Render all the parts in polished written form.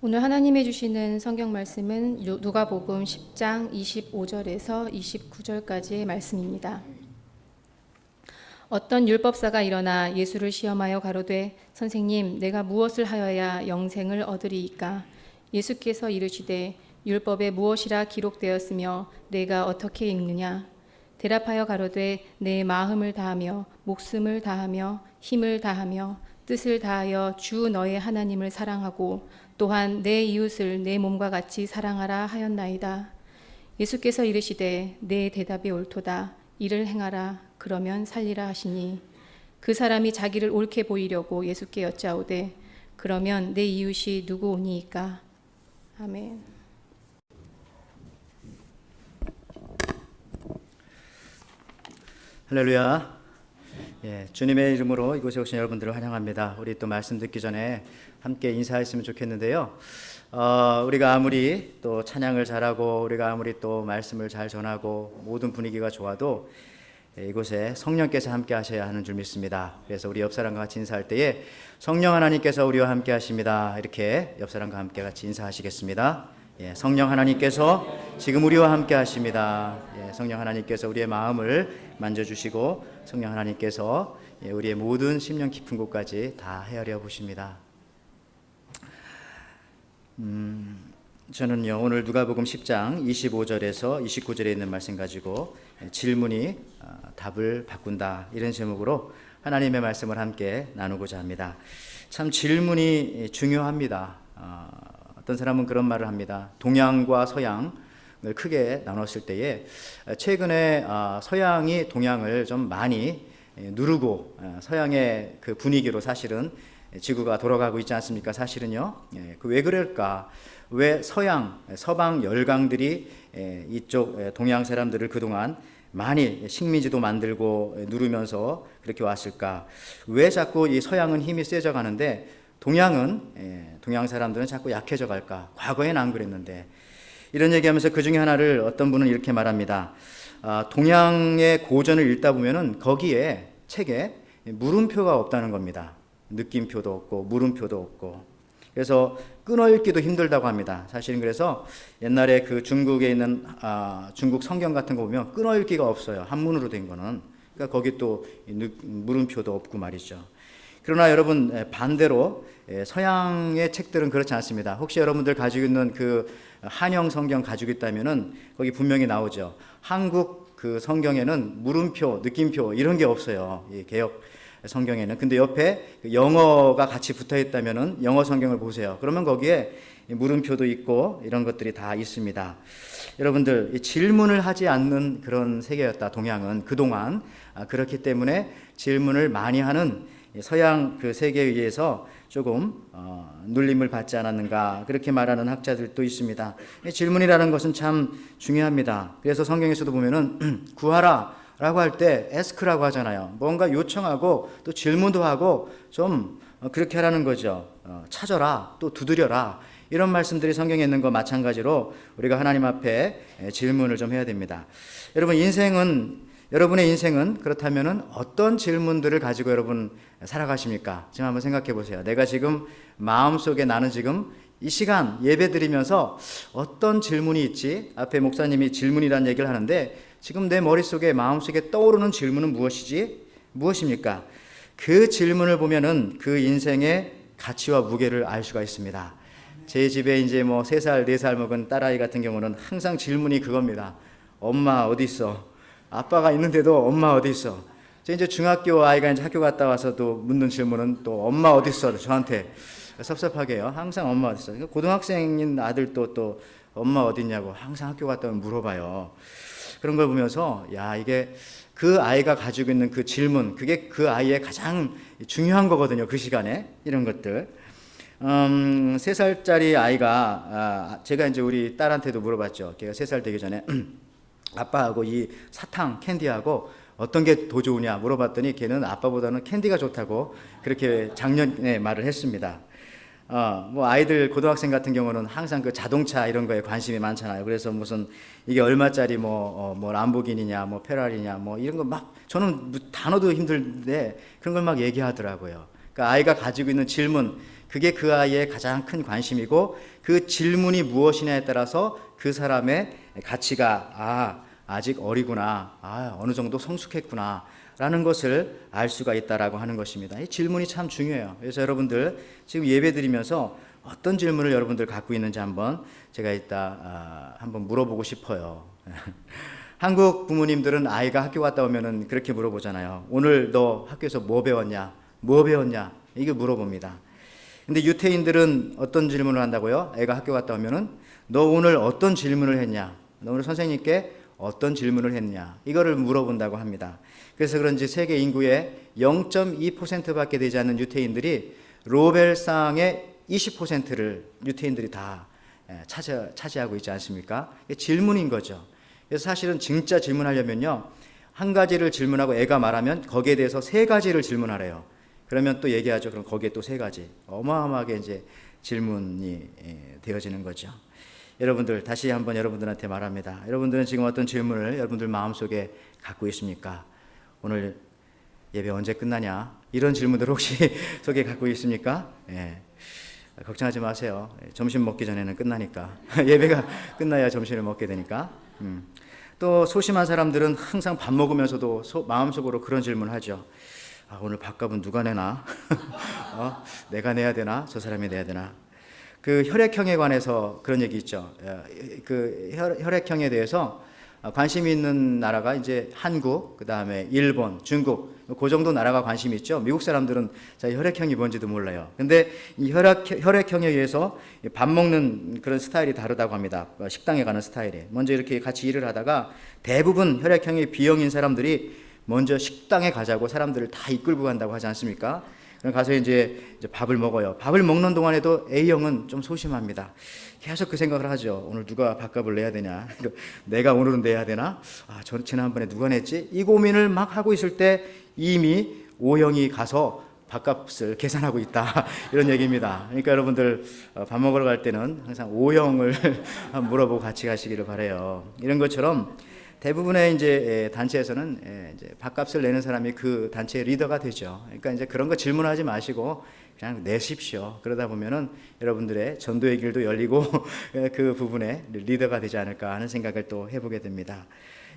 오늘 하나님이 주시는 성경 말씀은 누가복음 10장 25절에서 29절까지의 말씀입니다. 어떤 율법사가 일어나 예수를 시험하여 가로되 선생님 내가 무엇을 하여야 영생을 얻으리이까? 예수께서 이르시되 율법에 무엇이라 기록되었으며 내가 어떻게 읽느냐? 대답하여 가로되 내 마음을 다하며 목숨을 다하며 힘을 다하며 뜻을 다하여 주 너의 하나님을 사랑하고 또한 내 이웃을 내 몸과 같이 사랑하라 하였나이다. 예수께서 이르시되 내 대답이 옳도다. 이를 행하라. 그러면 살리라 하시니 그 사람이 자기를 옳게 보이려고 예수께 여짜오되 그러면 내 이웃이 누구오니이까? 아멘. 할렐루야. 주님의 이름으로 이곳에 오신 여러분들을 환영합니다. 우리 또 말씀 듣기 전에 함께 인사했으면 좋겠는데요. 우리가 아무리 또 찬양을 잘하고 우리가 아무리 또 말씀을 잘 전하고 모든 분위기가 좋아도 이곳에 성령께서 함께 하셔야 하는 줄 믿습니다. 그래서 우리 옆사람과 같이 인사할 때에 성령 하나님께서 우리와 함께 하십니다. 이렇게 옆사람과 함께 같이 인사하시겠습니다. 성령 하나님께서 지금 우리와 함께 하십니다. 성령 하나님께서 우리의 마음을 만져주시고 성령 하나님께서 우리의 모든 심령 깊은 곳까지 다 헤아려 보십니다. 저는요 오늘 누가복음 10장 25절에서 29절에 있는 말씀 가지고 질문이 답을 바꾼다 이런 제목으로 하나님의 말씀을 함께 나누고자 합니다. 참 질문이 중요합니다. 어떤 사람은 그런 말을 합니다. 동양과 서양을 크게 나눴을 때에 최근에 서양이 동양을 좀 많이 누르고 서양의 그 분위기로 사실은 지구가 돌아가고 있지 않습니까? 사실은요. 왜 그럴까? 왜 서방 열강들이 이쪽 동양 사람들을 그동안 많이 식민지도 만들고 누르면서 그렇게 왔을까? 왜 자꾸 이 서양은 힘이 세져 가는데 동양 사람들은 자꾸 약해져 갈까? 과거엔 안 그랬는데. 이런 얘기하면서 그 중에 하나를 어떤 분은 이렇게 말합니다. 동양의 고전을 읽다 보면은 거기에 책에 물음표가 없다는 겁니다. 느낌표도 없고 물음표도 없고. 그래서 끊어읽기도 힘들다고 합니다. 사실은 그래서 옛날에 그 중국에 있는 중국 성경 같은 거 보면 끊어읽기가 없어요. 한문으로 된 거는. 그러니까 거기 또 물음표도 없고 말이죠. 그러나 여러분 반대로 서양의 책들은 그렇지 않습니다. 혹시 여러분들 가지고 있는 그 한영 성경 가지고 있다면은 거기 분명히 나오죠. 한국 그 성경에는 물음표, 느낌표 이런 게 없어요. 이 개역 성경에는. 근데 옆에 영어가 같이 붙어 있다면은 영어 성경을 보세요. 그러면 거기에 물음표도 있고 이런 것들이 다 있습니다. 여러분들 질문을 하지 않는 그런 세계였다. 동양은 그동안. 그렇기 때문에 질문을 많이 하는 서양 그 세계에 의해서 조금 눌림을 받지 않았는가 그렇게 말하는 학자들도 있습니다. 질문이라는 것은 참 중요합니다. 그래서 성경에서도 보면은 구하라 라고 할 때 에스크라고 하잖아요. 뭔가 요청하고 또 질문도 하고 좀 그렇게 하라는 거죠. 찾아라 또 두드려라 이런 말씀들이 성경에 있는 거 마찬가지로 우리가 하나님 앞에 질문을 좀 해야 됩니다. 여러분의 인생은 그렇다면은 어떤 질문들을 가지고 여러분 살아가십니까? 지금 한번 생각해 보세요. 내가 지금 마음속에 나는 지금 이 시간 예배 드리면서 어떤 질문이 있지? 앞에 목사님이 질문이라는 얘기를 하는데 지금 내 머릿속에 마음속에 떠오르는 질문은 무엇입니까? 그 질문을 보면은 그 인생의 가치와 무게를 알 수가 있습니다. 제 집에 이제 뭐 3살, 4살 먹은 딸아이 같은 경우는 항상 질문이 그겁니다. 엄마 어디 있어? 아빠가 있는데도 엄마 어디 있어? 이제 중학교 아이가 이제 학교 갔다 와서도 묻는 질문은 또 엄마 어디 있어? 저한테 섭섭하게 해요. 항상 엄마 어디 있어? 고등학생인 아들도 또 엄마 어디 있냐고 항상 학교 갔다 오면 물어봐요. 그런 걸 보면서 야 이게 그 아이가 가지고 있는 그 질문 그게 그 아이의 가장 중요한 거거든요. 그 시간에 이런 것들. 3살짜리 아이가 제가 이제 우리 딸한테도 물어봤죠. 걔가 3살 되기 전에 아빠하고 이 사탕 캔디하고 어떤 게 더 좋으냐 물어봤더니 걔는 아빠보다는 캔디가 좋다고 그렇게 작년에 말을 했습니다. 뭐 아이들 고등학생 같은 경우는 항상 그 자동차 이런 거에 관심이 많잖아요. 그래서 무슨 이게 얼마짜리 뭐 람보기니냐 뭐 페라리냐 뭐 이런 거 막 저는 단어도 힘들데 그런 걸 막 얘기하더라고요. 그러니까 아이가 가지고 있는 질문, 그게 그 아이의 가장 큰 관심이고 그 질문이 무엇이냐에 따라서 그 사람의 가치가 아직 어리구나, 어느 정도 성숙했구나 라는 것을 알 수가 있다라고 하는 것입니다. 이 질문이 참 중요해요. 그래서 여러분들 지금 예배 드리면서 어떤 질문을 여러분들 갖고 있는지 한번 제가 이따 한번 물어보고 싶어요. 한국 부모님들은 아이가 학교 갔다 오면은 그렇게 물어보잖아요. 오늘 너 학교에서 뭐 배웠냐? 뭐 배웠냐? 이거 물어봅니다. 근데 유태인들은 어떤 질문을 한다고요? 애가 학교 갔다 오면은 너 오늘 어떤 질문을 했냐? 너 오늘 선생님께 어떤 질문을 했냐? 이거를 물어본다고 합니다. 그래서 그런지 세계 인구의 0.2%밖에 되지 않는 유태인들이 노벨상의 20%를 유태인들이 다 차지하고 있지 않습니까? 질문인 거죠. 그래서 사실은 진짜 질문하려면요, 한 가지를 질문하고 애가 말하면 거기에 대해서 세 가지를 질문하래요. 그러면 또 얘기하죠. 그럼 거기에 또 세 가지. 어마어마하게 이제 질문이 되어지는 거죠. 여러분들 다시 한번 여러분들한테 말합니다. 여러분들은 지금 어떤 질문을 여러분들 마음속에 갖고 있습니까? 오늘 예배 언제 끝나냐? 이런 질문들 혹시 속에 갖고 있습니까? 걱정하지 마세요. 점심 먹기 전에는 끝나니까. 예배가 끝나야 점심을 먹게 되니까. 또 소심한 사람들은 항상 밥 먹으면서도 마음속으로 그런 질문을 하죠. 오늘 밥값은 누가 내나? 내가 내야 되나? 저 사람이 내야 되나? 그 혈액형에 관해서 그런 얘기 있죠. 그 혈액형에 대해서 관심이 있는 나라가 이제 한국, 그 다음에 일본, 중국, 그 정도 나라가 관심이 있죠. 미국 사람들은 자기 혈액형이 뭔지도 몰라요. 근데 이 혈액형에 의해서 밥 먹는 그런 스타일이 다르다고 합니다. 식당에 가는 스타일이. 먼저 이렇게 같이 일을 하다가 대부분 혈액형이 B형인 사람들이 먼저 식당에 가자고 사람들을 다 이끌고 간다고 하지 않습니까? 그럼 가서 이제 밥을 먹어요. 밥을 먹는 동안에도 A형은 좀 소심합니다. 계속 그 생각을 하죠. 오늘 누가 밥값을 내야 되냐? 내가 오늘은 내야 되나? 지난번에 누가 냈지? 이 고민을 막 하고 있을 때 이미 O형이 가서 밥값을 계산하고 있다. 이런 얘기입니다. 그러니까 여러분들 밥 먹으러 갈 때는 항상 O형을 물어보고 같이 가시기를 바라요. 이런 것처럼 대부분의 이제 단체에서는 이제 밥값을 내는 사람이 그 단체의 리더가 되죠. 그러니까 이제 그런 거 질문하지 마시고 그냥 내십시오. 그러다 보면은 여러분들의 전도의 길도 열리고 그 부분에 리더가 되지 않을까 하는 생각을 또 해보게 됩니다.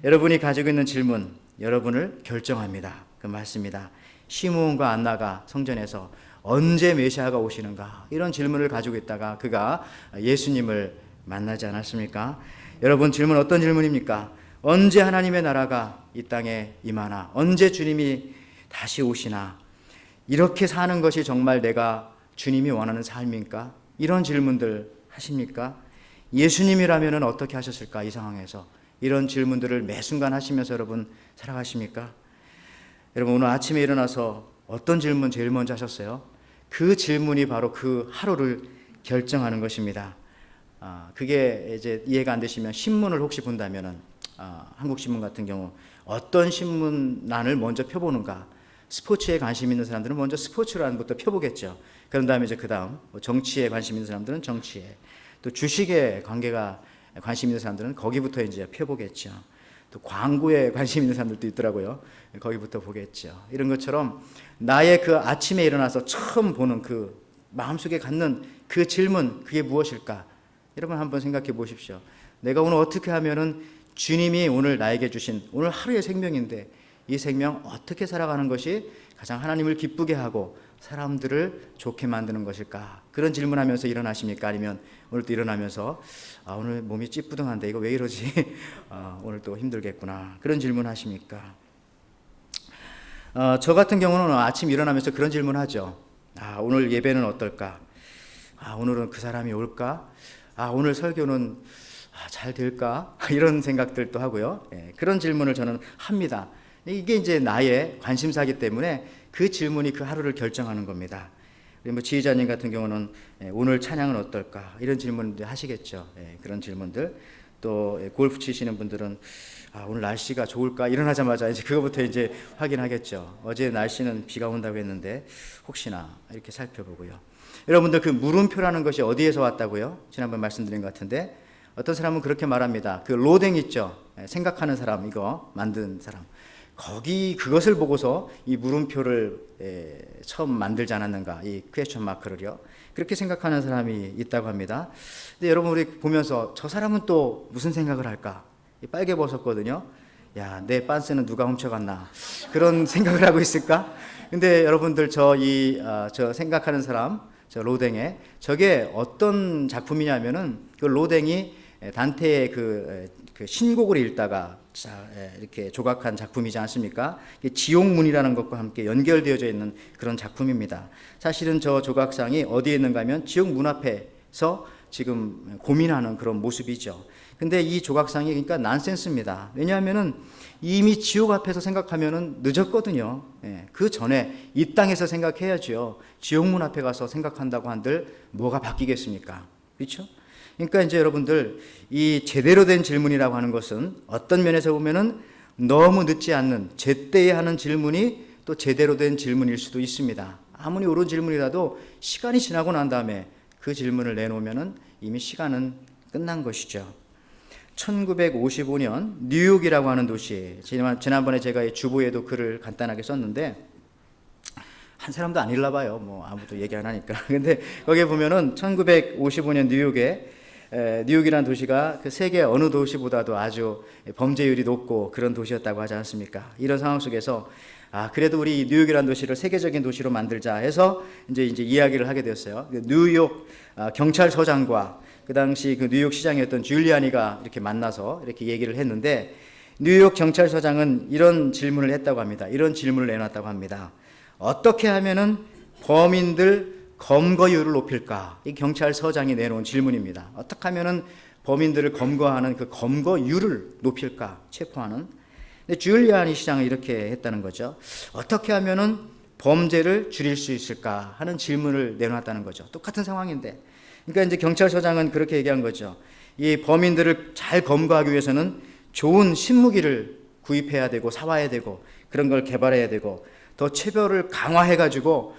여러분이 가지고 있는 질문, 여러분을 결정합니다. 그 말씀입니다. 시므온과 안나가 성전에서 언제 메시아가 오시는가? 이런 질문을 가지고 있다가 그가 예수님을 만나지 않았습니까? 여러분 질문 어떤 질문입니까? 언제 하나님의 나라가 이 땅에 임하나? 언제 주님이 다시 오시나? 이렇게 사는 것이 정말 내가 주님이 원하는 삶입니까? 이런 질문들 하십니까? 예수님이라면 어떻게 하셨을까? 이 상황에서 이런 질문들을 매 순간 하시면서 여러분 살아가십니까? 여러분 오늘 아침에 일어나서 어떤 질문 제일 먼저 하셨어요? 그 질문이 바로 그 하루를 결정하는 것입니다. 그게 이제 이해가 안 되시면 신문을 혹시 본다면은 한국신문 같은 경우 어떤 신문란을 먼저 펴보는가? 스포츠에 관심 있는 사람들은 먼저 스포츠란부터 펴보겠죠. 그런 다음에 이제 그 다음 정치에 관심 있는 사람들은 정치에, 또 주식에 관심 있는 사람들은 거기부터 이제 펴보겠죠. 또 광고에 관심 있는 사람들도 있더라고요. 거기부터 보겠죠. 이런 것처럼 나의 그 아침에 일어나서 처음 보는 그 마음속에 갖는 그 질문, 그게 무엇일까? 여러분 한번 생각해 보십시오. 내가 오늘 어떻게 하면은 주님이 오늘 나에게 주신 오늘 하루의 생명인데 이 생명 어떻게 살아가는 것이 가장 하나님을 기쁘게 하고 사람들을 좋게 만드는 것일까? 그런 질문하면서 일어나십니까? 아니면 오늘 또 일어나면서 오늘 몸이 찌뿌둥한데 이거 왜 이러지? 오늘 또 힘들겠구나. 그런 질문 하십니까? 저 같은 경우는 아침 일어나면서 그런 질문 하죠. 오늘 예배는 어떨까? 오늘은 그 사람이 올까? 오늘 설교는 잘 될까? 이런 생각들도 하고요. 그런 질문을 저는 합니다. 이게 이제 나의 관심사이기 때문에 그 질문이 그 하루를 결정하는 겁니다. 뭐 지휘자님 같은 경우는 오늘 찬양은 어떨까? 이런 질문들 하시겠죠. 그런 질문들. 또 골프 치시는 분들은 오늘 날씨가 좋을까? 일어나자마자 이제 그거부터 이제 확인하겠죠. 어제 날씨는 비가 온다고 했는데 혹시나 이렇게 살펴보고요. 여러분들 그 물음표라는 것이 어디에서 왔다고요? 지난번 말씀드린 것 같은데 어떤 사람은 그렇게 말합니다. 그 로댕 있죠. 생각하는 사람, 이거 만든 사람. 그것을 보고서 이 물음표를 처음 만들지 않았는가, 이 퀘스천 마크를요. 그렇게 생각하는 사람이 있다고 합니다. 근데 여러분, 우리 보면서 저 사람은 또 무슨 생각을 할까? 빨개 벗었거든요. 야, 내 빤스는 누가 훔쳐갔나? 그런 생각을 하고 있을까? 근데 여러분들, 저 생각하는 사람, 저 로댕에, 저게 어떤 작품이냐면은, 그 로댕이 단테의 그 신곡을 읽다가 이렇게 조각한 작품이지 않습니까? 지옥문이라는 것과 함께 연결되어져 있는 그런 작품입니다. 사실은 저 조각상이 어디에 있는가 하면 지옥문 앞에서 지금 고민하는 그런 모습이죠. 근데 이 조각상이 그러니까 난센스입니다. 왜냐하면은 이미 지옥 앞에서 생각하면은 늦었거든요. 그 전에 이 땅에서 생각해야죠. 지옥문 앞에 가서 생각한다고 한들 뭐가 바뀌겠습니까? 그렇죠? 그러니까 이제 여러분들, 이 제대로 된 질문이라고 하는 것은 어떤 면에서 보면은 너무 늦지 않는 제때에 하는 질문이 또 제대로 된 질문일 수도 있습니다. 아무리 옳은 질문이라도 시간이 지나고 난 다음에 그 질문을 내놓으면은 이미 시간은 끝난 것이죠. 1955년 뉴욕이라고 하는 도시, 지난번에 제가 이 주보에도 글을 간단하게 썼는데 한 사람도 안 읽나 봐요. 뭐 아무도 얘기 안 하니까. 근데 거기에 보면은 1955년 뉴욕이라는 도시가 그 세계 어느 도시보다도 아주 범죄율이 높고 그런 도시였다고 하지 않습니까? 이런 상황 속에서 그래도 우리 뉴욕이라는 도시를 세계적인 도시로 만들자 해서 이제 이야기를 하게 되었어요. 뉴욕 경찰서장과 그 당시 그 뉴욕 시장이었던 줄리아니가 이렇게 만나서 이렇게 얘기를 했는데, 뉴욕 경찰서장은 이런 질문을 했다고 합니다. 이런 질문을 내놨다고 합니다. 어떻게 하면은 범인들 검거율을 높일까? 이 경찰서장이 내놓은 질문입니다. 어떻게 하면은 범인들을 검거하는 그 검거율을 높일까? 체포하는. 근데 줄리아니 시장은 이렇게 했다는 거죠. 어떻게 하면은 범죄를 줄일 수 있을까? 하는 질문을 내놨다는 거죠. 똑같은 상황인데. 그러니까 이제 경찰서장은 그렇게 얘기한 거죠. 이 범인들을 잘 검거하기 위해서는 좋은 신무기를 구입해야 되고 사와야 되고 그런 걸 개발해야 되고 더 체벌을 강화해가지고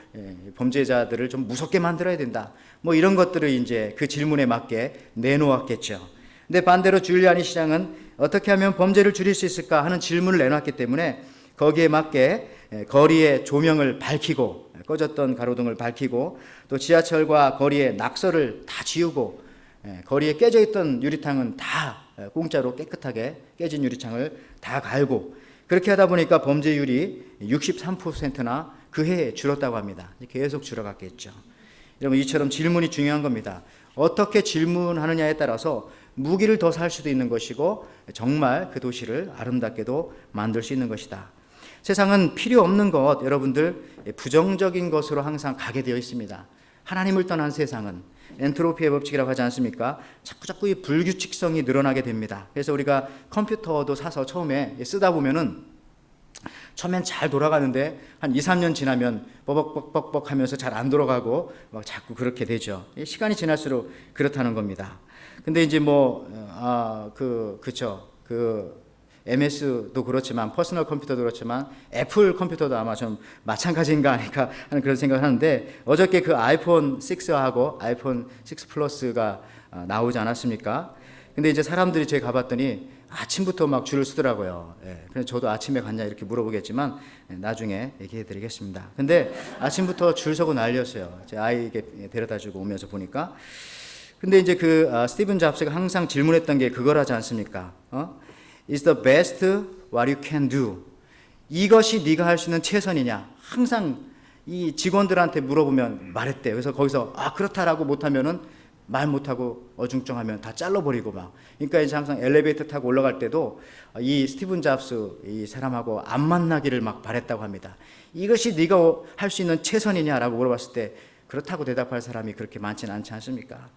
범죄자들을 좀 무섭게 만들어야 된다. 뭐 이런 것들을 이제 그 질문에 맞게 내놓았겠죠. 근데 반대로 줄리아니 시장은 어떻게 하면 범죄를 줄일 수 있을까 하는 질문을 내놨기 때문에 거기에 맞게 거리의 조명을 밝히고 꺼졌던 가로등을 밝히고 또 지하철과 거리의 낙서를 다 지우고 거리에 깨져있던 유리창은 다 공짜로 깨끗하게 깨진 유리창을 다 갈고 그렇게 하다 보니까 범죄율이 63%나 그 해에 줄었다고 합니다. 계속 줄어갔겠죠. 여러분, 이처럼 질문이 중요한 겁니다. 어떻게 질문하느냐에 따라서 무기를 더 살 수도 있는 것이고 정말 그 도시를 아름답게도 만들 수 있는 것이다. 세상은 필요 없는 것, 여러분들 부정적인 것으로 항상 가게 되어 있습니다. 하나님을 떠난 세상은 엔트로피의 법칙이라고 하지 않습니까? 자꾸 이 불규칙성이 늘어나게 됩니다. 그래서 우리가 컴퓨터도 사서 처음에 쓰다 보면은 처음엔 잘 돌아가는데 한 2, 3년 지나면 뻑뻑뻑뻑 하면서 잘 안 돌아가고 막 자꾸 그렇게 되죠. 시간이 지날수록 그렇다는 겁니다. 근데 이제 MS도 그렇지만 퍼스널 컴퓨터도 그렇지만 애플 컴퓨터도 아마 좀 마찬가지인가 아닐까 하는 그런 생각을 하는데, 어저께 그 아이폰 6하고 아이폰 6 플러스가 나오지 않았습니까? 근데 이제 사람들이 제가 가봤더니 아침부터 막 줄을 서더라고요. 그래서 저도 아침에 갔냐 이렇게 물어보겠지만 나중에 얘기해 드리겠습니다. 근데 아침부터 줄 서고 난리였어요. 제 아이에게 데려다 주고 오면서 보니까. 근데 이제 스티븐 잡스가 항상 질문했던 게 그거라지 않습니까? Is the best what you can do? 이것이 네가 할 수 있는 최선이냐? 항상 이 직원들한테 물어보면 말했대요. 그래서 거기서 그렇다라고 못하면은 말 못하고 어중쩡하면 다 잘라버리고 막. 그러니까 이제 항상 엘리베이터 타고 올라갈 때도 이 스티븐 잡스 이 사람하고 안 만나기를 막 바랬다고 합니다. 이것이 네가 할 수 있는 최선이냐라고 물어봤을 때 그렇다고 대답할 사람이 그렇게 많지는 않지 않습니까?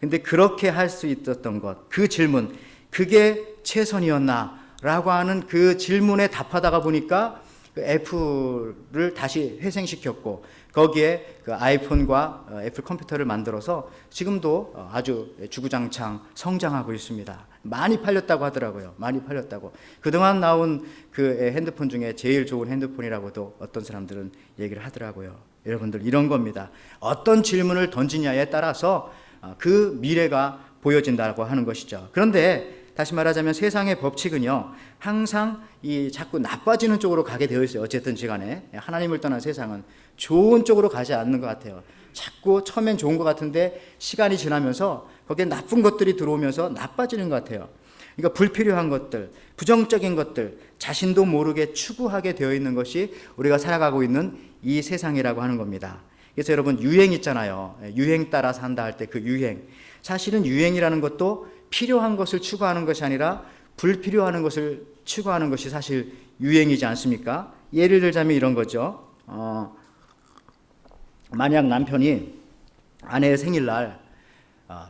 근데 그렇게 할 수 있었던 것, 그 질문, 그게 최선이었나라고 하는 그 질문에 답하다가 보니까 그 애플을 다시 회생시켰고 거기에 그 아이폰과 애플 컴퓨터를 만들어서 지금도 아주 주구장창 성장하고 있습니다. 많이 팔렸다고 하더라고요. 많이 팔렸다고. 그동안 나온 그 핸드폰 중에 제일 좋은 핸드폰이라고도 어떤 사람들은 얘기를 하더라고요. 여러분들, 이런 겁니다. 어떤 질문을 던지냐에 따라서 그 미래가 보여진다고 하는 것이죠. 그런데 다시 말하자면 세상의 법칙은요, 항상 이 자꾸 나빠지는 쪽으로 가게 되어 있어요. 어쨌든지 간에 하나님을 떠난 세상은 좋은 쪽으로 가지 않는 것 같아요. 자꾸 처음엔 좋은 것 같은데 시간이 지나면서 거기에 나쁜 것들이 들어오면서 나빠지는 것 같아요. 그러니까 불필요한 것들, 부정적인 것들, 자신도 모르게 추구하게 되어 있는 것이 우리가 살아가고 있는 이 세상이라고 하는 겁니다. 그래서 여러분, 유행 있잖아요. 유행 따라 산다 할 때 그 유행. 사실은 유행이라는 것도 필요한 것을 추구하는 것이 아니라 불필요한 것을 추구하는 것이 사실 유행이지 않습니까? 예를 들자면 이런 거죠. 만약 남편이 아내의 생일날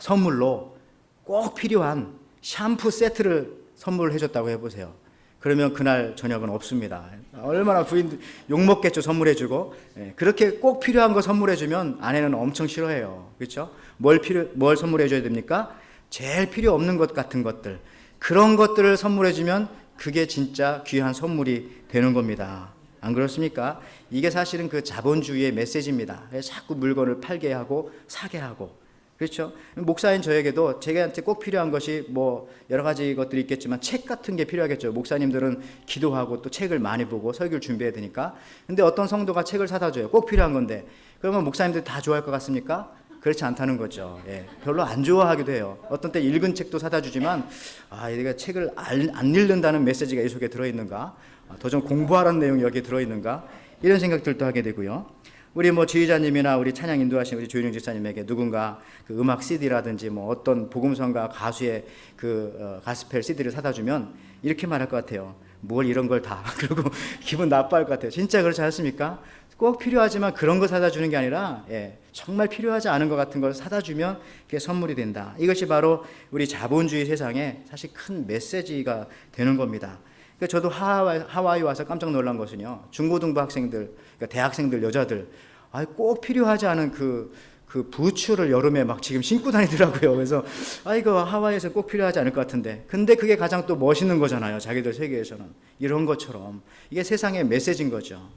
선물로 꼭 필요한 샴푸 세트를 선물을 해줬다고 해보세요. 그러면 그날 저녁은 없습니다. 얼마나 부인 욕먹겠죠, 선물해주고. 그렇게 꼭 필요한 거 선물해주면 아내는 엄청 싫어해요. 그렇죠? 뭘 선물해줘야 됩니까? 제일 필요 없는 것 같은 것들. 그런 것들을 선물해주면 그게 진짜 귀한 선물이 되는 겁니다. 안 그렇습니까? 이게 사실은 그 자본주의의 메시지입니다. 자꾸 물건을 팔게 하고 사게 하고. 그렇죠? 목사인 저에게도 제게한테 꼭 필요한 것이 뭐 여러 가지 것들이 있겠지만 책 같은 게 필요하겠죠. 목사님들은 기도하고 또 책을 많이 보고 설교를 준비해야 되니까. 근데 어떤 성도가 책을 사다 줘요. 꼭 필요한 건데. 그러면 목사님들 다 좋아할 것 같습니까? 그렇지 않다는 거죠. 별로 안 좋아하기도 해요. 어떤 때 읽은 책도 사다 주지만 내가 책을 안 읽는다는 메시지가 이 속에 들어있는가? 더 좀 공부하라는 내용이 여기에 들어있는가? 이런 생각들도 하게 되고요. 우리 지휘자님이나 우리 찬양 인도하신 우리 조윤영 집사님에게 누군가 그 음악 CD라든지 어떤 복음성가 가수의 그 가스펠 CD를 사다 주면 이렇게 말할 것 같아요. 뭘 이런 걸 다. 그리고 기분 나빠할 것 같아요. 진짜 그렇지 않습니까? 꼭 필요하지만 그런 거 사다 주는 게 아니라 정말 필요하지 않은 것 같은 걸 사다 주면 그게 선물이 된다. 이것이 바로 우리 자본주의 세상에 사실 큰 메시지가 되는 겁니다. 그러니까 저도 하와이 와서 깜짝 놀란 것은요, 중고등부 학생들, 그러니까 대학생들, 여자들, 꼭 필요하지 않은 그 부츠를 여름에 막 지금 신고 다니더라고요. 그래서 이거 하와이에서 꼭 필요하지 않을 것 같은데, 근데 그게 가장 또 멋있는 거잖아요. 자기들 세계에서는. 이런 것처럼 이게 세상의 메시지인 거죠.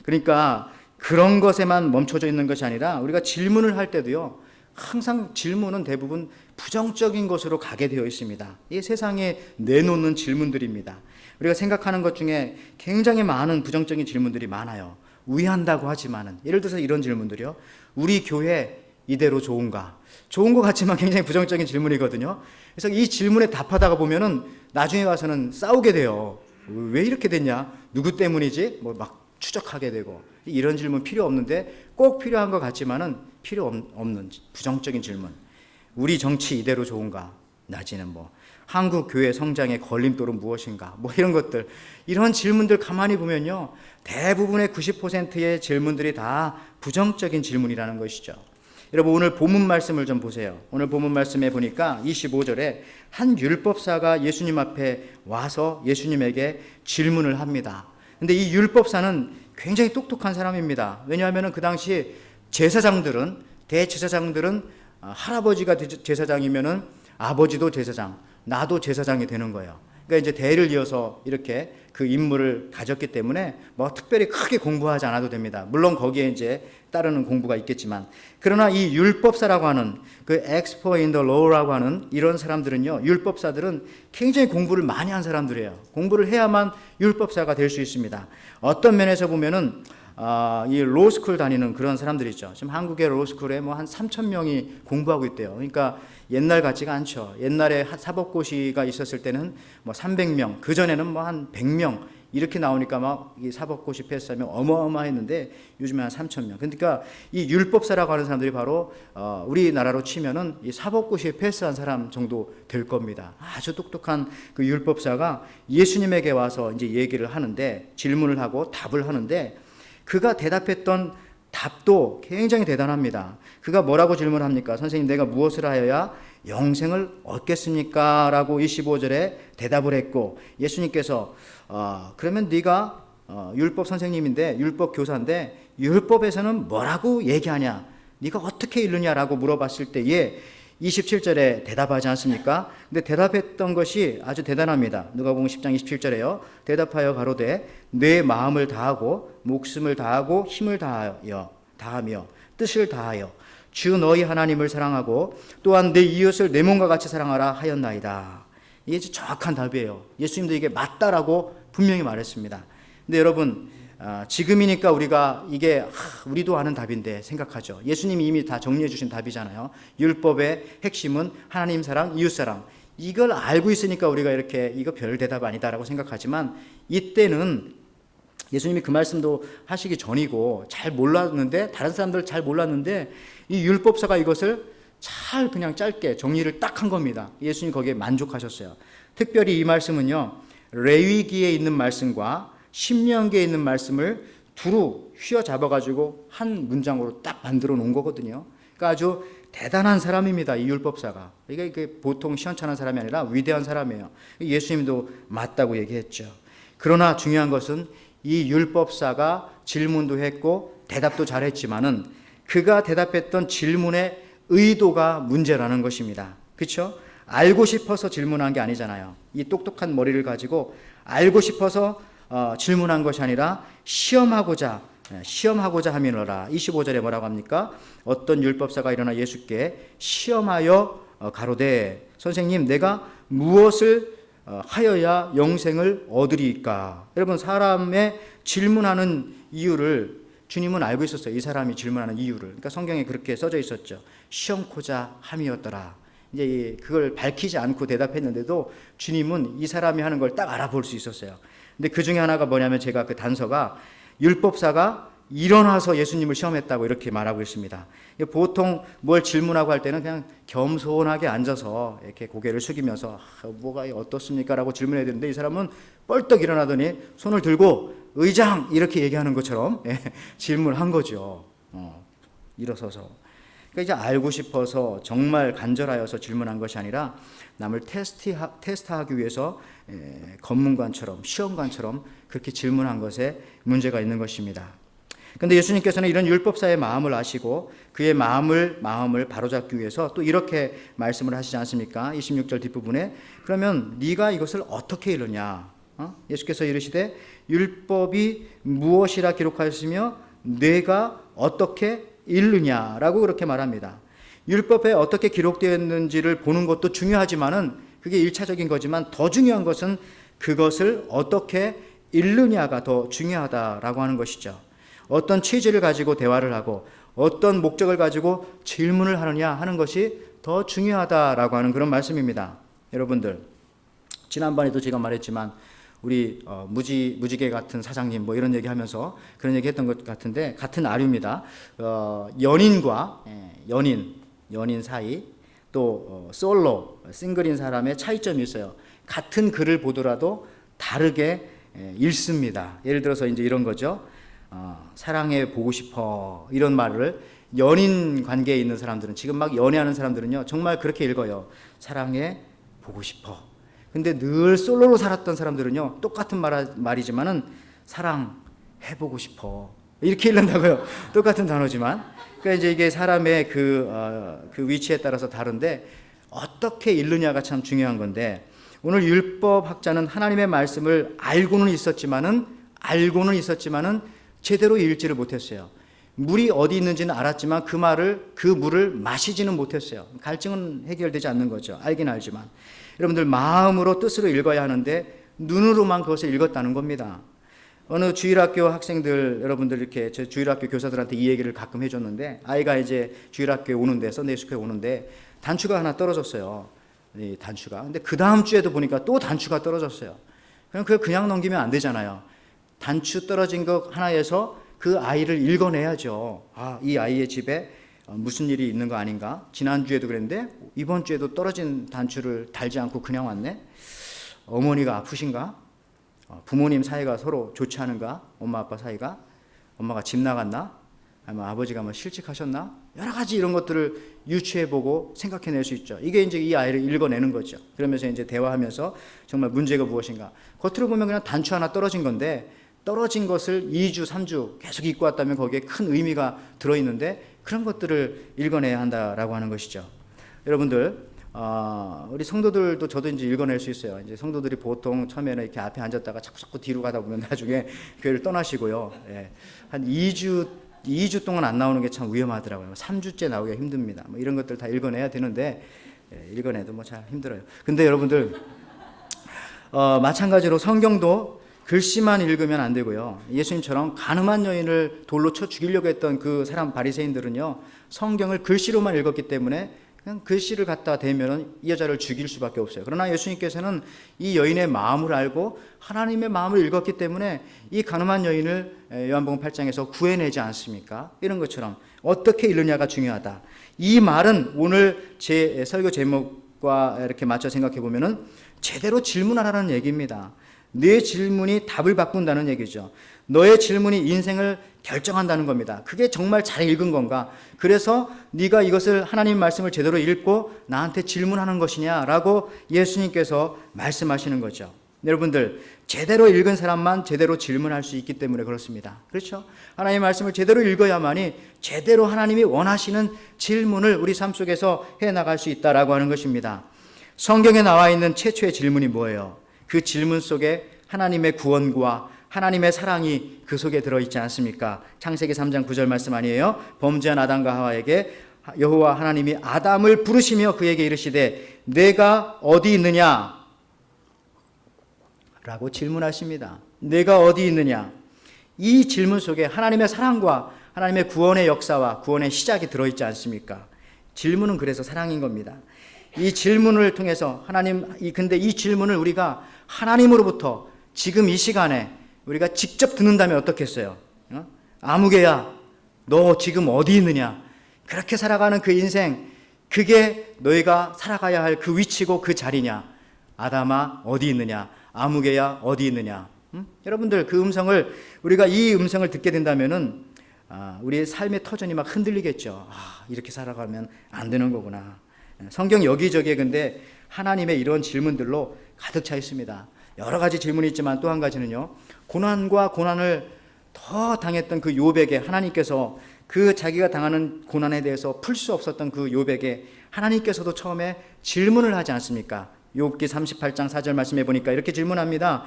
그러니까 그런 것에만 멈춰져 있는 것이 아니라 우리가 질문을 할 때도요, 항상 질문은 대부분 부정적인 것으로 가게 되어 있습니다. 이 세상에 내놓는 질문들입니다. 우리가 생각하는 것 중에 굉장히 많은 부정적인 질문들이 많아요. 위한다고 하지만은, 예를 들어서 이런 질문들이요. 우리 교회 이대로 좋은가? 좋은 것 같지만 굉장히 부정적인 질문이거든요. 그래서 이 질문에 답하다가 보면은 나중에 와서는 싸우게 돼요. 왜 이렇게 됐냐? 누구 때문이지? 막 추적하게 되고. 이런 질문 필요 없는데 꼭 필요한 것 같지만은 필요 없는 부정적인 질문. 우리 정치 이대로 좋은가? 나지는 한국 교회 성장의 걸림돌은 무엇인가? 이런 것들. 이런 질문들 가만히 보면요, 대부분의 90%의 질문들이 다 부정적인 질문이라는 것이죠. 여러분, 오늘 본문 말씀을 좀 보세요. 오늘 본문 말씀에 보니까 25절에 한 율법사가 예수님 앞에 와서 예수님에게 질문을 합니다. 근데 이 율법사는 굉장히 똑똑한 사람입니다. 왜냐하면 그 당시 대제사장들은 할아버지가 제사장이면은 아버지도 제사장, 나도 제사장이 되는 거예요. 그러니까 이제 대를 이어서 이렇게 그 임무를 가졌기 때문에 특별히 크게 공부하지 않아도 됩니다. 물론 거기에 이제 따르는 공부가 있겠지만, 그러나 이 율법사라고 하는 그 expert in the law라고 하는 이런 사람들은요, 율법사들은 굉장히 공부를 많이 한 사람들이에요. 공부를 해야만 율법사가 될 수 있습니다. 어떤 면에서 보면은 이 로스쿨 다니는 그런 사람들이죠. 지금 한국의 로스쿨에 한 3,000명이 공부하고 있대요. 그러니까 옛날 같지가 않죠. 옛날에 사법고시가 있었을 때는 300명, 그 전에는 한 100명 이렇게 나오니까 이 사법고시 패스하면 어마어마했는데 요즘에 한 3,000명. 그러니까 이 율법사라고 하는 사람들이 바로 우리나라로 치면은 이 사법고시에 패스한 사람 정도 될 겁니다. 아주 똑똑한 그 율법사가 예수님에게 와서 이제 얘기를 하는데, 질문을 하고 답을 하는데, 그가 대답했던 답도 굉장히 대단합니다. 그가 뭐라고 질문합니까? 선생님, 내가 무엇을 하여야 영생을 얻겠습니까? 라고 25절에 대답을 했고, 예수님께서 그러면 네가 율법 선생님인데, 율법 교사인데 율법에서는 뭐라고 얘기하냐? 네가 어떻게 읽느냐라고 물어봤을 때에 27절에 대답하지 않습니까? 근데 대답했던 것이 아주 대단합니다. 누가복음 10장 27절에요. 대답하여 가로되 내 마음을 다하고 목숨을 다하고 힘을 다하여 다하며 뜻을 다하여 주 너희 하나님을 사랑하고 또한 내 이웃을 내 몸과 같이 사랑하라 하였나이다. 이게 정확한 답이에요. 예수님도 이게 맞다라고 분명히 말했습니다. 근데 여러분 지금이니까 우리가 이게 우리도 아는 답인데 생각하죠. 예수님이 이미 다 정리해 주신 답이잖아요. 율법의 핵심은 하나님 사랑, 이웃 사랑. 이걸 알고 있으니까 우리가 이렇게 이거 별 대답 아니다라고 생각하지만 이때는 예수님이 그 말씀도 하시기 전이고 잘 몰랐는데 다른 사람들 잘 몰랐는데 이 율법사가 이것을 잘 그냥 짧게 정리를 딱 한 겁니다. 예수님 거기에 만족하셨어요. 특별히 이 말씀은요 레위기에 있는 말씀과 신명기에 있는 말씀을 두루 휘어잡아 가지고 한 문장으로 딱 만들어 놓은 거거든요. 그러니까 아주 대단한 사람입니다. 이 율법사가. 이게 보통 시원찮은 사람이 아니라 위대한 사람이에요. 예수님도 맞다고 얘기했죠. 그러나 중요한 것은 이 율법사가 질문도 했고 대답도 잘했지만은 그가 대답했던 질문의 의도가 문제라는 것입니다. 그렇죠? 알고 싶어서 질문한 게 아니잖아요. 이 똑똑한 머리를 가지고 알고 싶어서 질문한 것이 아니라 시험하고자 함이노라. 25절에 뭐라고 합니까? 어떤 율법사가 일어나 예수께 시험하여 가로되 선생님 내가 무엇을 하여야 영생을 얻으리이까? 여러분 사람의 질문하는 이유를 주님은 알고 있었어요. 이 사람이 질문하는 이유를. 그러니까 성경에 그렇게 써져 있었죠. 시험코자 함이었더라. 이제 그걸 밝히지 않고 대답했는데도 주님은 이 사람이 하는 걸 딱 알아볼 수 있었어요. 근데 그 중에 하나가 뭐냐면 제가 그 단서가 율법사가 일어나서 예수님을 시험했다고 이렇게 말하고 있습니다. 보통 뭘 질문하고 할 때는 그냥 겸손하게 앉아서 이렇게 고개를 숙이면서 뭐가 어떻습니까? 라고 질문해야 되는데 이 사람은 뻘떡 일어나더니 손을 들고 의장 이렇게 얘기하는 것처럼 질문한 거죠. 일어서서. 그러니까 이제 알고 싶어서 정말 간절하여서 질문한 것이 아니라 남을 테스트하기 위해서 검문관처럼 시험관처럼 그렇게 질문한 것에 문제가 있는 것입니다. 그런데 예수님께서는 이런 율법사의 마음을 아시고 그의 마음을 바로잡기 위해서 또 이렇게 말씀을 하시지 않습니까? 26절 뒷부분에 그러면 네가 이것을 어떻게 이루냐? 예수께서 이르시되 율법이 무엇이라 기록하였으며 네가 어떻게 읽느냐라고 그렇게 말합니다. 율법에 어떻게 기록되었는지를 보는 것도 중요하지만은 그게 1차적인 거지만 더 중요한 것은 그것을 어떻게 읽느냐가 더 중요하다라고 하는 것이죠. 어떤 취지를 가지고 대화를 하고 어떤 목적을 가지고 질문을 하느냐 하는 것이 더 중요하다라고 하는 그런 말씀입니다. 여러분들 지난번에도 제가 말했지만 우리 무지개 같은 사장님 뭐 이런 얘기하면서 그런 얘기했던 것 같은데 같은 아류입니다. 연인과 연인 사이 또 솔로 싱글인 사람의 차이점이 있어요. 같은 글을 보더라도 다르게 읽습니다. 예를 들어서 이제 이런 거죠. 사랑해 보고 싶어 이런 말을 연인 관계에 있는 사람들은 지금 막 연애하는 사람들은요 정말 그렇게 읽어요. 사랑해 보고 싶어. 근데 늘 솔로로 살았던 사람들은요 똑같은 말이지만은 사랑해보고 싶어 이렇게 읽는다고요. 똑같은 단어지만 그러니까 이제 이게 사람의 그 위치에 따라서 다른데 어떻게 읽느냐가 참 중요한 건데 오늘 율법학자는 하나님의 말씀을 알고는 있었지만은 제대로 읽지를 못했어요. 물이 어디 있는지는 알았지만 그 물을 마시지는 못했어요. 갈증은 해결되지 않는 거죠. 알긴 알지만. 여러분들 마음으로 뜻으로 읽어야 하는데 눈으로만 그것을 읽었다는 겁니다. 어느 주일학교 학생들 여러분들 이렇게 제 주일학교 교사들한테 이 얘기를 가끔 해줬는데 아이가 이제 주일학교에 오는데 썬데이스쿨에 오는데 단추가 하나 떨어졌어요. 이 단추가. 근데 그 다음 주에도 보니까 또 단추가 떨어졌어요. 그냥 넘기면 안 되잖아요. 단추 떨어진 것 하나에서 그 아이를 읽어내야죠. 이 아이의 집에 무슨 일이 있는 거 아닌가? 지난주에도 그랬는데 이번 주에도 떨어진 단추를 달지 않고 그냥 왔네? 어머니가 아프신가? 부모님 사이가 서로 좋지 않은가? 엄마 아빠 사이가? 엄마가 집 나갔나? 아니면 아버지가 뭐 실직하셨나? 여러 가지 이런 것들을 유추해보고 생각해낼 수 있죠. 이게 이제 이 아이를 읽어내는 거죠. 그러면서 이제 대화하면서 정말 문제가 무엇인가? 겉으로 보면 그냥 단추 하나 떨어진 건데 떨어진 것을 2주, 3주 계속 읽고 왔다면 거기에 큰 의미가 들어있는데 그런 것들을 읽어내야 한다라고 하는 것이죠. 여러분들, 우리 성도들도 저도 이제 읽어낼 수 있어요. 이제 성도들이 보통 처음에는 이렇게 앞에 앉았다가 자꾸 뒤로 가다 보면 나중에 교회를 떠나시고요. 한 2주 2주 동안 안 나오는 게 참 위험하더라고요. 3주째 나오기가 힘듭니다. 뭐 이런 것들 다 읽어내야 되는데 읽어내도 뭐 잘 힘들어요. 근데 여러분들 마찬가지로 성경도 글씨만 읽으면 안 되고요. 예수님처럼 가늠한 여인을 돌로 쳐 죽이려고 했던 그 사람 바리새인들은요, 성경을 글씨로만 읽었기 때문에 그냥 글씨를 갖다 대면은 이 여자를 죽일 수밖에 없어요. 그러나 예수님께서는 이 여인의 마음을 알고 하나님의 마음을 읽었기 때문에 이 가늠한 여인을 요한복음 8장에서 구해내지 않습니까? 이런 것처럼 어떻게 읽느냐가 중요하다. 이 말은 오늘 제 설교 제목과 이렇게 맞춰 생각해 보면은 제대로 질문하라는 얘기입니다. 내 질문이 답을 바꾼다는 얘기죠. 너의 질문이 인생을 결정한다는 겁니다. 그게 정말 잘 읽은 건가? 그래서 네가 이것을 하나님 말씀을 제대로 읽고 나한테 질문하는 것이냐라고 예수님께서 말씀하시는 거죠. 여러분들, 제대로 읽은 사람만 제대로 질문할 수 있기 때문에 그렇습니다. 그렇죠? 하나님 말씀을 제대로 읽어야만이 제대로 하나님이 원하시는 질문을 우리 삶 속에서 해나갈 수 있다라고 하는 것입니다. 성경에 나와 있는 최초의 질문이 뭐예요? 그 질문 속에 하나님의 구원과 하나님의 사랑이 그 속에 들어있지 않습니까? 창세기 3장 9절 말씀 아니에요? 범죄한 아담과 하와에게 여호와 하나님이 아담을 부르시며 그에게 이르시되 내가 어디 있느냐? 라고 질문하십니다. 내가 어디 있느냐? 이 질문 속에 하나님의 사랑과 하나님의 구원의 역사와 구원의 시작이 들어있지 않습니까? 질문은 그래서 사랑인 겁니다. 이 질문을 통해서 근데 이 질문을 우리가 하나님으로부터 지금 이 시간에 우리가 직접 듣는다면 어떻겠어요? 아무개야, 너 지금 어디 있느냐? 그렇게 살아가는 그 인생, 그게 너희가 살아가야 할 그 위치고 그 자리냐? 아담아, 어디 있느냐? 아무개야, 어디 있느냐? 여러분들, 그 음성을, 우리가 이 음성을 듣게 된다면은 우리의 삶의 터전이 막 흔들리겠죠. 이렇게 살아가면 안 되는 거구나. 성경 여기저기에 근데 하나님의 이런 질문들로 가득 차 있습니다. 여러 가지 질문이 있지만 또 한 가지는요, 고난과 고난을 더 당했던 그 욥에게 하나님께서 그 자기가 당하는 고난에 대해서 풀 수 없었던 그 욥에게 하나님께서도 처음에 질문을 하지 않습니까? 욥기 38장 4절 말씀해 보니까 이렇게 질문합니다.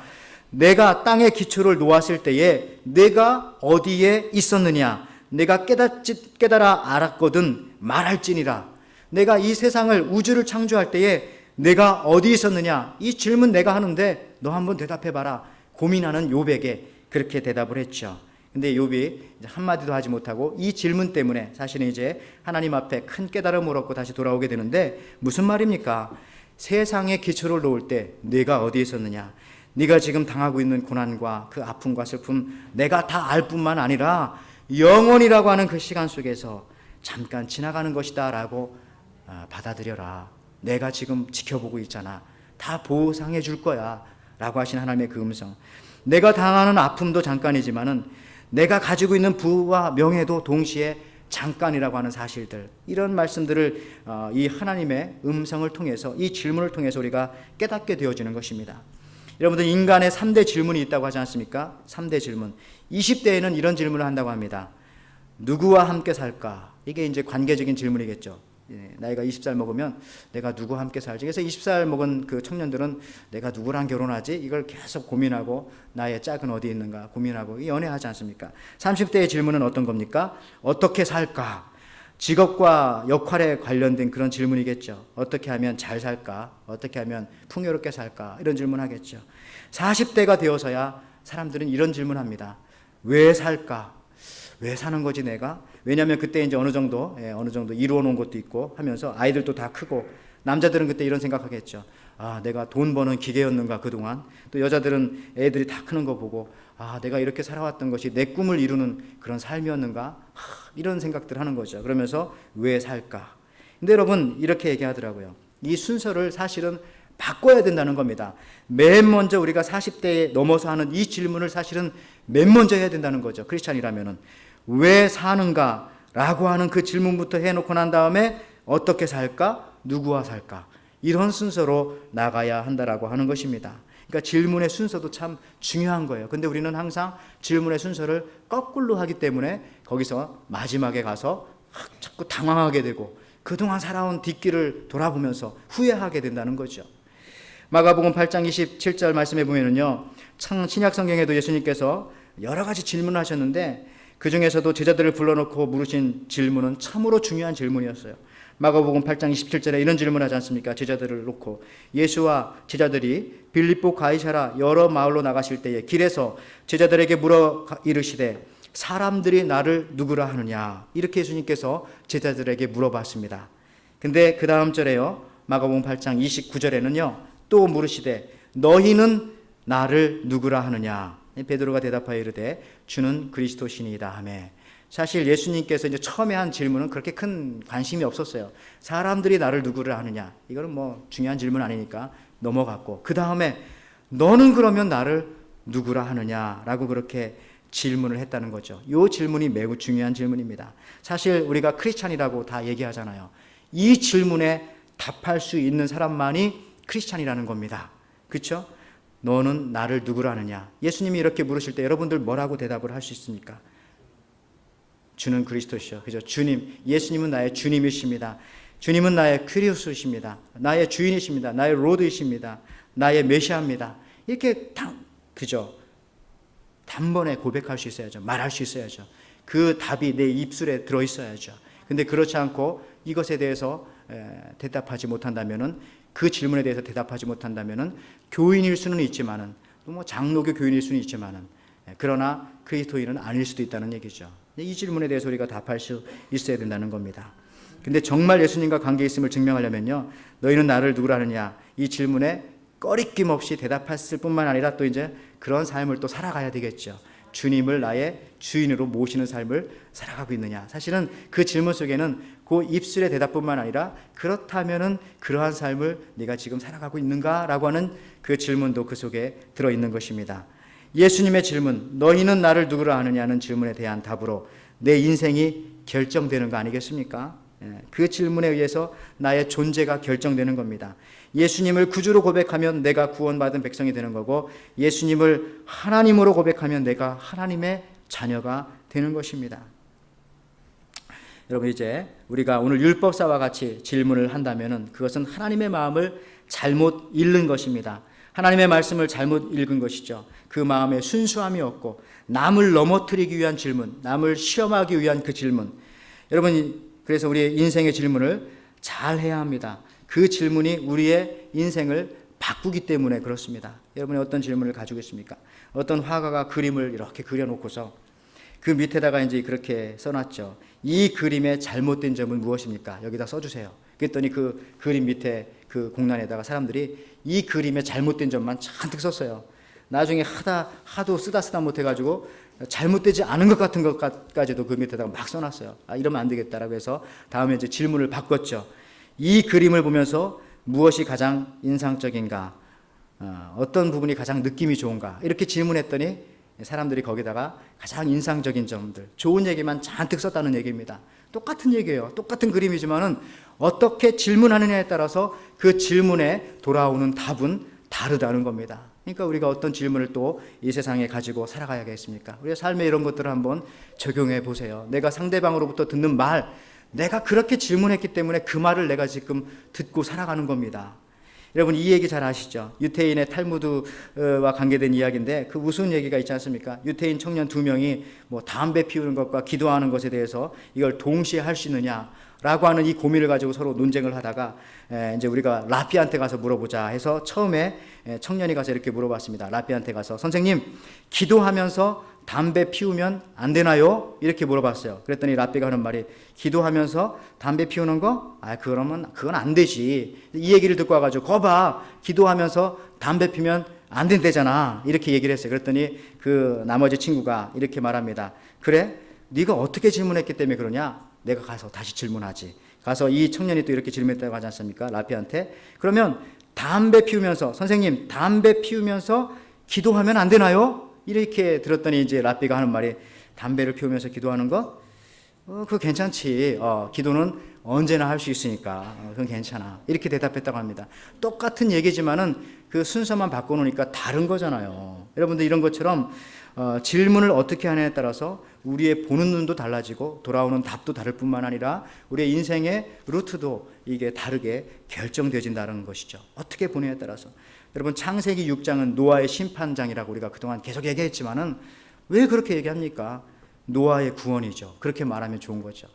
내가 땅의 기초를 놓았을 때에 내가 어디에 있었느냐? 내가 깨달아 알았거든 말할지니라. 내가 이 세상을, 우주를 창조할 때에 내가 어디 있었느냐? 이 질문 내가 하는데 너 한번 대답해봐라. 고민하는 욥에게 그렇게 대답을 했죠. 근데 욥이 한마디도 하지 못하고 이 질문 때문에 사실은 이제 하나님 앞에 큰 깨달음을 얻고 다시 돌아오게 되는데, 무슨 말입니까? 세상의 기초를 놓을 때 내가 어디 있었느냐? 네가 지금 당하고 있는 고난과 그 아픔과 슬픔 내가 다 알 뿐만 아니라 영원이라고 하는 그 시간 속에서 잠깐 지나가는 것이다 라고 받아들여라. 내가 지금 지켜보고 있잖아. 다 보상해 줄 거야 라고 하신 하나님의 그 음성. 내가 당하는 아픔도 잠깐이지만은 내가 가지고 있는 부와 명예도 동시에 잠깐이라고 하는 사실들, 이런 말씀들을 이 하나님의 음성을 통해서, 이 질문을 통해서 우리가 깨닫게 되어지는 것입니다. 여러분들, 인간의 3대 질문이 있다고 하지 않습니까? 3대 질문. 20대에는 이런 질문을 한다고 합니다. 누구와 함께 살까? 이게 이제 관계적인 질문이겠죠. 나이가 20살 먹으면 내가 누구와 함께 살지? 그래서 20살 먹은 그 청년들은 내가 누구랑 결혼하지? 이걸 계속 고민하고 나의 짝은 어디 있는가 고민하고 연애하지 않습니까? 30대의 질문은 어떤 겁니까? 어떻게 살까? 직업과 역할에 관련된 그런 질문이겠죠. 어떻게 하면 잘 살까? 어떻게 하면 풍요롭게 살까? 이런 질문하겠죠. 40대가 되어서야 사람들은 이런 질문합니다. 왜 살까? 왜 사는 거지 내가? 왜냐하면 그때 이제 어느 정도 이루어 놓은 것도 있고 하면서 아이들도 다 크고, 남자들은 그때 이런 생각하겠죠. 내가 돈 버는 기계였는가 그동안. 또 여자들은 애들이 다 크는 거 보고 내가 이렇게 살아왔던 것이 내 꿈을 이루는 그런 삶이었는가? 이런 생각들 하는 거죠. 그러면서 왜 살까? 근데 여러분, 이렇게 얘기하더라고요. 이 순서를 사실은 바꿔야 된다는 겁니다. 맨 먼저 우리가 40대에 넘어서 하는 이 질문을 사실은 맨 먼저 해야 된다는 거죠. 크리스찬이라면은. 왜 사는가? 라고 하는 그 질문부터 해놓고 난 다음에 어떻게 살까? 누구와 살까? 이런 순서로 나가야 한다라고 하는 것입니다. 그러니까 질문의 순서도 참 중요한 거예요. 근데 우리는 항상 질문의 순서를 거꾸로 하기 때문에 거기서 마지막에 가서 자꾸 당황하게 되고 그동안 살아온 뒷길을 돌아보면서 후회하게 된다는 거죠. 마가복음 8장 27절 말씀해 보면은요, 신약 성경에도 예수님께서 여러 가지 질문을 하셨는데 그 중에서도 제자들을 불러놓고 물으신 질문은 참으로 중요한 질문이었어요. 마가복음 8장 27절에 이런 질문을 하지 않습니까? 제자들을 놓고 예수와 제자들이 빌립보 가이사라 여러 마을로 나가실 때에 길에서 제자들에게 물어 이르시되 사람들이 나를 누구라 하느냐, 이렇게 예수님께서 제자들에게 물어봤습니다. 근데 그 다음 절에요, 마가복음 8장 29절에는요 또 물으시되 너희는 나를 누구라 하느냐. 베드로가 대답하여 이르되 주는 그리스도시니이다 하매. 사실 예수님께서 이제 처음에 한 질문은 그렇게 큰 관심이 없었어요. 사람들이 나를 누구를 하느냐, 이거는 뭐 중요한 질문 아니니까 넘어갔고, 그 다음에 너는 그러면 나를 누구라 하느냐라고 그렇게 질문을 했다는 거죠. 이 질문이 매우 중요한 질문입니다. 사실 우리가 크리스찬이라고 다 얘기하잖아요. 이 질문에 답할 수 있는 사람만이 크리스찬이라는 겁니다. 그렇죠? 너는 나를 누구라 하느냐. 예수님이 이렇게 물으실 때 여러분들 뭐라고 대답을 할 수 있습니까? 주는 그리스도시요. 그죠? 주님, 예수님은 나의 주님이십니다. 주님은 나의 퀴리오스이십니다. 나의 주인이십니다. 나의 로드이십니다. 나의 메시아입니다. 이렇게 그죠? 단번에 고백할 수 있어야죠. 말할 수 있어야죠. 그 답이 내 입술에 들어 있어야죠. 근데 그렇지 않고 이것에 대해서 대답하지 못한다면은, 그 질문에 대해서 대답하지 못한다면은 교인일 수는 있지만은, 뭐 장로교 교인일 수는 있지만은, 그러나 그리스도인은 아닐 수도 있다는 얘기죠. 이 질문에 대해서 우리가 답할 수 있어야 된다는 겁니다. 근데 정말 예수님과 관계 있음을 증명하려면요, 너희는 나를 누구라 하느냐, 이 질문에 꺼리낌 없이 대답했을 뿐만 아니라 또 이제 그런 삶을 또 살아가야 되겠죠. 주님을 나의 주인으로 모시는 삶을 살아가고 있느냐. 사실은 그 질문 속에는 그 입술의 대답뿐만 아니라 그렇다면은 그러한 삶을 네가 지금 살아가고 있는가라고 하는 그 질문도 그 속에 들어있는 것입니다. 예수님의 질문, 너희는 나를 누구라 하느냐는 질문에 대한 답으로 내 인생이 결정되는 거 아니겠습니까? 그 질문에 의해서 나의 존재가 결정되는 겁니다. 예수님을 구주로 고백하면 내가 구원받은 백성이 되는 거고, 예수님을 하나님으로 고백하면 내가 하나님의 자녀가 되는 것입니다. 여러분, 이제 우리가 오늘 율법사와 같이 질문을 한다면 그것은 하나님의 마음을 잘못 읽는 것입니다. 하나님의 말씀을 잘못 읽은 것이죠. 그 마음에 순수함이 없고 남을 넘어뜨리기 위한 질문, 남을 시험하기 위한 그 질문. 여러분, 그래서 우리의 인생의 질문을 잘 해야 합니다. 그 질문이 우리의 인생을 바꾸기 때문에 그렇습니다. 여러분이 어떤 질문을 가지고 있습니까? 어떤 화가가 그림을 이렇게 그려놓고서 그 밑에다가 이제 그렇게 써놨죠. 이 그림의 잘못된 점은 무엇입니까? 여기다 써주세요. 그랬더니 그 그림 밑에 그 공란에다가 사람들이 이 그림의 잘못된 점만 잔뜩 썼어요. 나중에 하도 쓰다 못해가지고 잘못되지 않은 것 같은 것까지도 그 밑에다가 막 써놨어요. 이러면 안 되겠다라고 해서 다음에 이제 질문을 바꿨죠. 이 그림을 보면서 무엇이 가장 인상적인가? 어떤 부분이 가장 느낌이 좋은가? 이렇게 질문했더니 사람들이 거기다가 가장 인상적인 점들, 좋은 얘기만 잔뜩 썼다는 얘기입니다. 똑같은 얘기예요. 똑같은 그림이지만은 어떻게 질문하느냐에 따라서 그 질문에 돌아오는 답은 다르다는 겁니다. 그러니까 우리가 어떤 질문을 또 이 세상에 가지고 살아가야겠습니까? 우리의 삶에 이런 것들을 한번 적용해 보세요. 내가 상대방으로부터 듣는 말, 내가 그렇게 질문했기 때문에 그 말을 내가 지금 듣고 살아가는 겁니다. 여러분, 이 얘기 잘 아시죠? 유태인의 탈무드와 관계된 이야기인데 그 우스운 얘기가 있지 않습니까? 유태인 청년 2명이 뭐 담배 피우는 것과 기도하는 것에 대해서 이걸 동시에 할 수 있느냐라고 하는 이 고민을 가지고 서로 논쟁을 하다가 이제 우리가 라피한테 가서 물어보자 해서 처음에 청년이 가서 이렇게 물어봤습니다. 라피한테 가서, 선생님, 기도하면서 담배 피우면 안 되나요? 이렇게 물어봤어요. 그랬더니 라피가 하는 말이, 기도하면서 담배 피우는 거? 그건 안 되지. 이 얘기를 듣고 와가지고, 거봐, 기도하면서 담배 피우면 안 된대잖아. 이렇게 얘기를 했어요. 그랬더니 그 나머지 친구가 이렇게 말합니다. 그래? 네가 어떻게 질문했기 때문에 그러냐? 내가 가서 다시 질문하지. 가서 이 청년이 또 이렇게 질문했다고 하지 않습니까? 라피한테. 그러면 담배 피우면서, 선생님, 담배 피우면서 기도하면 안 되나요? 이렇게 들었더니 이제 라피가 하는 말이, 담배를 피우면서 기도하는 거? 그거 괜찮지. 기도는 언제나 할 수 있으니까. 그건 괜찮아. 이렇게 대답했다고 합니다. 똑같은 얘기지만은 그 순서만 바꿔놓으니까 다른 거잖아요. 여러분들 이런 것처럼 질문을 어떻게 하느냐에 따라서 우리의 보는 눈도 달라지고 돌아오는 답도 다를 뿐만 아니라 우리의 인생의 루트도 이게 다르게 결정되어진다는 것이죠. 어떻게 보느냐에 따라서. 여러분, 창세기 6장은 노아의 심판장이라고 우리가 그동안 계속 얘기했지만은 왜 그렇게 얘기합니까? 노아의 구원이죠. 그렇게 말하면 좋은 거죠.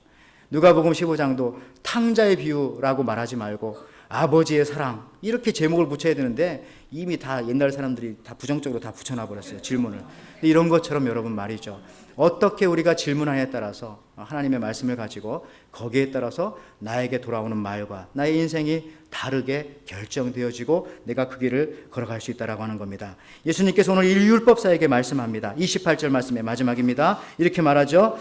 누가복음 15장도 탕자의 비유라고 말하지 말고 아버지의 사랑 이렇게 제목을 붙여야 되는데 이미 다 옛날 사람들이 다 부정적으로 다 붙여놔 버렸어요. 질문을. 이런 것처럼 여러분 말이죠. 어떻게 우리가 질문하냐에 따라서 하나님의 말씀을 가지고 거기에 따라서 나에게 돌아오는 말과 나의 인생이 다르게 결정되어지고 내가 그 길을 걸어갈 수 있다라고 하는 겁니다. 예수님께서 오늘 율법사에게 말씀합니다. 28절 말씀의 마지막입니다. 이렇게 말하죠.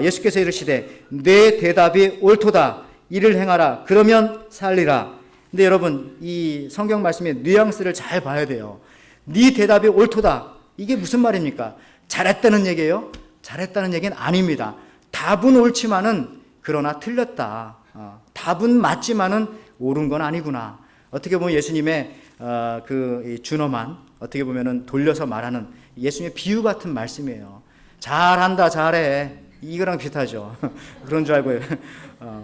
예수께서 이르시되 내 대답이 옳도다. 이를 행하라. 그러면 살리라. 근데 여러분 이 성경 말씀의 뉘앙스를 잘 봐야 돼요. 네 대답이 옳도다. 이게 무슨 말입니까? 잘했다는 얘기예요? 잘했다는 얘기는 아닙니다. 답은 옳지만은 그러나 틀렸다. 답은 맞지만은 옳은 건 아니구나. 어떻게 보면 예수님의 그 준엄한 어떻게 보면은 돌려서 말하는 예수님의 비유 같은 말씀이에요. 잘한다, 잘해. 이거랑 비슷하죠. 그런 줄 알고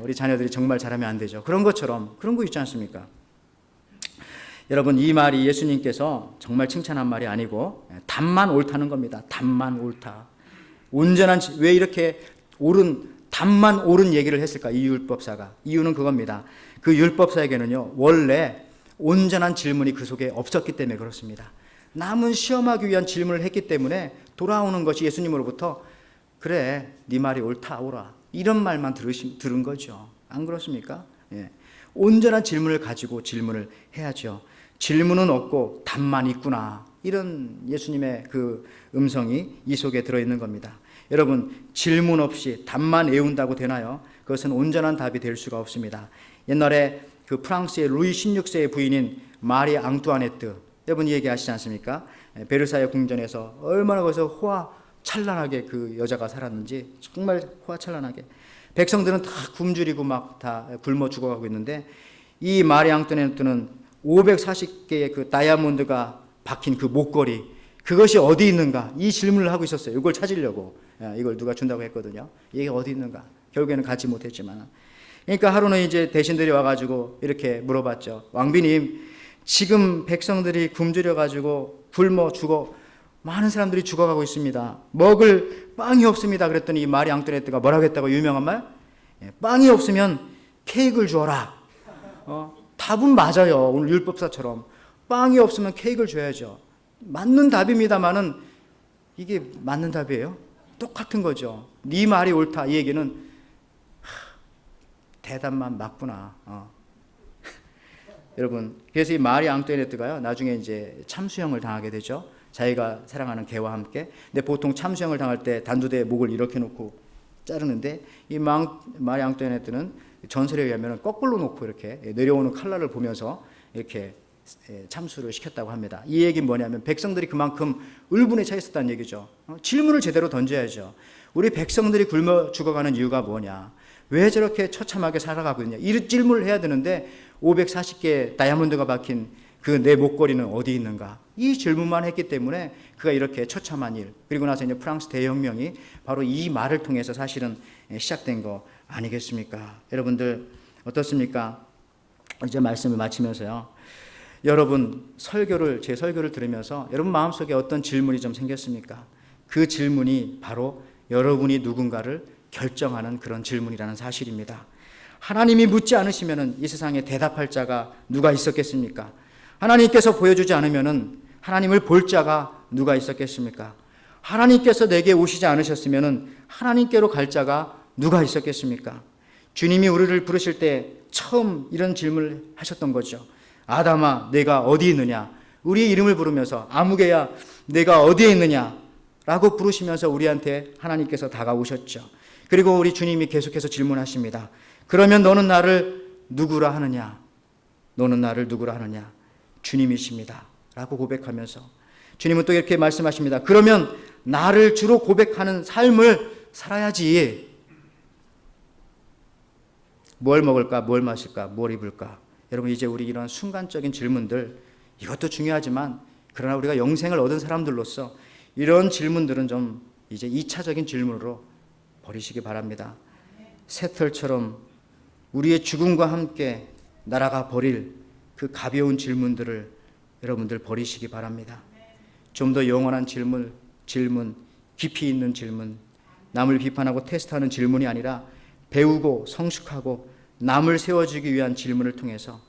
우리 자녀들이 정말 잘하면 안 되죠. 그런 것처럼 그런 거 있지 않습니까? 여러분 이 말이 예수님께서 정말 칭찬한 말이 아니고 답만 옳다는 겁니다. 답만 옳다. 온전한 왜 이렇게 답만 옳은 얘기를 했을까? 이 율법사가. 이유는 그겁니다. 그 율법사에게는요 원래 온전한 질문이 그 속에 없었기 때문에 그렇습니다. 남은 시험하기 위한 질문을 했기 때문에 돌아오는 것이 예수님으로부터 그래 네 말이 옳다 옳아 이런 말만 들은 거죠. 안 그렇습니까? 예. 온전한 질문을 가지고 질문을 해야죠. 질문은 없고 답만 있구나. 이런 예수님의 그 음성이 이 속에 들어있는 겁니다. 여러분 질문 없이 답만 외운다고 되나요? 그것은 온전한 답이 될 수가 없습니다. 옛날에 그 프랑스의 루이 16세의 부인인 마리 앙뚜아네트 여러분 이 얘기 아시지 않습니까? 베르사유 궁전에서 얼마나 거기서 호화찬란하게 그 여자가 살았는지 정말 호화찬란하게 백성들은 다 굶주리고 막 다 굶어 죽어가고 있는데 이 마리 앙뚜아네트는 540개의 그 다이아몬드가 박힌 그 목걸이 그것이 어디 있는가 이 질문을 하고 있었어요. 이걸 찾으려고 이걸 누가 준다고 했거든요. 이게 어디 있는가 결국에는 갖지 못했지만 그러니까 하루는 이제 대신들이 와가지고 이렇게 물어봤죠. 왕비님 지금 백성들이 굶주려가지고 굶어 죽어 많은 사람들이 죽어가고 있습니다. 먹을 빵이 없습니다. 그랬더니 이 마리 앙뚜아네트가 뭐라고 했다고 유명한 말? 빵이 없으면 케이크를 주어라. 답은 맞아요. 오늘 율법사처럼 빵이 없으면 케이크를 줘야죠. 맞는 답입니다만은 이게 맞는 답이에요? 똑같은 거죠. 네 말이 옳다 이 얘기는 대답만 맞구나. 여러분 그래서 이 마리 앙뚜아네트가요 나중에 이제 참수형을 당하게 되죠. 자기가 사랑하는 개와 함께. 근데 보통 참수형을 당할 때 단두대에 목을 이렇게 놓고 자르는데 이 마리 앙뚜아네트는 전설에 의하면 거꾸로 놓고 이렇게 내려오는 칼날을 보면서 이렇게 참수를 시켰다고 합니다. 이 얘기는 뭐냐면 백성들이 그만큼 울분에 차 있었다는 얘기죠. 질문을 제대로 던져야죠. 우리 백성들이 굶어 죽어가는 이유가 뭐냐? 왜 저렇게 처참하게 살아가고 있냐? 이 질문을 해야 되는데 540개 다이아몬드가 박힌 그 내 목걸이는 어디 있는가? 이 질문만 했기 때문에 그가 이렇게 처참한 일 그리고 나서 이제 프랑스 대혁명이 바로 이 말을 통해서 사실은 시작된 거 아니겠습니까? 여러분들 어떻습니까? 이제 말씀을 마치면서요. 여러분 제 설교를 들으면서 여러분 마음속에 어떤 질문이 좀 생겼습니까? 그 질문이 바로 여러분이 누군가를 결정하는 그런 질문이라는 사실입니다. 하나님이 묻지 않으시면은 이 세상에 대답할 자가 누가 있었겠습니까? 하나님께서 보여주지 않으면은 하나님을 볼 자가 누가 있었겠습니까? 하나님께서 내게 오시지 않으셨으면은 하나님께로 갈 자가 누가 있었겠습니까? 주님이 우리를 부르실 때 처음 이런 질문을 하셨던 거죠. 아담아 내가 어디 있느냐? 우리의 이름을 부르면서 아무개야 내가 어디에 있느냐? 라고 부르시면서 우리한테 하나님께서 다가오셨죠. 그리고 우리 주님이 계속해서 질문하십니다. 그러면 너는 나를 누구라 하느냐? 너는 나를 누구라 하느냐? 주님이십니다. 라고 고백하면서 주님은 또 이렇게 말씀하십니다. 그러면 나를 주로 고백하는 삶을 살아야지. 뭘 먹을까? 뭘 마실까? 뭘 입을까? 여러분 이제 우리 이런 순간적인 질문들 이것도 중요하지만 그러나 우리가 영생을 얻은 사람들로서 이런 질문들은 좀 이제 2차적인 질문으로 버리시기 바랍니다. 새털처럼 우리의 죽음과 함께 날아가 버릴 그 가벼운 질문들을 여러분들 버리시기 바랍니다. 좀 더 영원한 질문, 깊이 있는 질문, 남을 비판하고 테스트하는 질문이 아니라 배우고 성숙하고 남을 세워주기 위한 질문을 통해서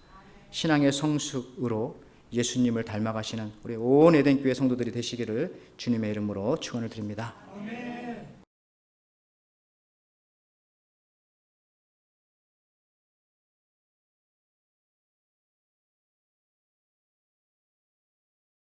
신앙의 성숙으로 예수님을 닮아가시는 우리 온 에덴교회 성도들이 되시기를 주님의 이름으로 축원을 드립니다.